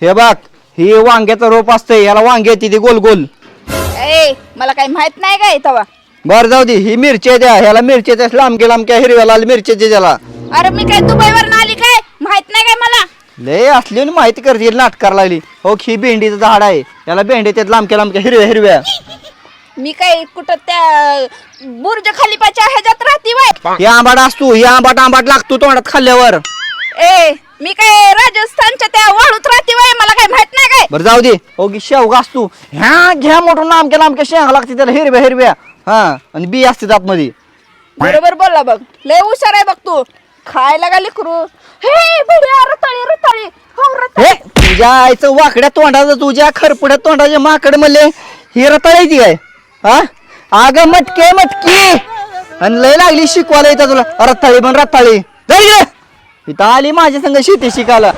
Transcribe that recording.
हे बघ ही वांग्याचं रोप असतंय, याला वांगे येते ती गोल गोल. ए मला काही माहित नाही काय तवा. बर जाऊ दे, ही मिरची द्या, ह्याला मिरच्या लांबक्या लांबक्या हिरव्या लाल मिरच्याचे त्याला. अरे मी काय दुबईवर आली काय, माहित नाही काय मला. लय असली माहिती करते नाटकार लागली. हो ही भेंडीचं झाड आहे, याला भेंडी त्यात लांबक्या लांबक्या हिरव्या हिरव्या. मी काय कुठं त्या बुर्ज खलिफाच्या ह्याच्यात राहते वय. हे आंबाट असतो, हे आंबाट लागतो तोंडात खाल्ल्यावर. ए मी काय राजस्थानच्या त्या वाळूत राहते वय, मला काय माहित नाही काय. बरं जाऊ दे. हो की शेवगा असतो, ह्या घ्या मोठं लांबक्या लांबक्या शेंगा लागते त्याला हिरव्या हिरव्या. हा आणि बी असते आतमध्ये. बरोबर बोलला बघ, लय हुशार आहे बघ तू. खायला का लेकरू. हे बढिया रताळी रताळी. हो रताळी. हे तुझ्या आईचं वाकड्या तोंडाचं, तुझ्या खरपुड्या तोंडाचे माकड म्हणले ही रताळी काय? हा अगं मटके मटकी. आणि लय लागली शिकवायला येतात तुला रताळी पण रताळी. इथं आली माझ्या संग शेती शिकायला.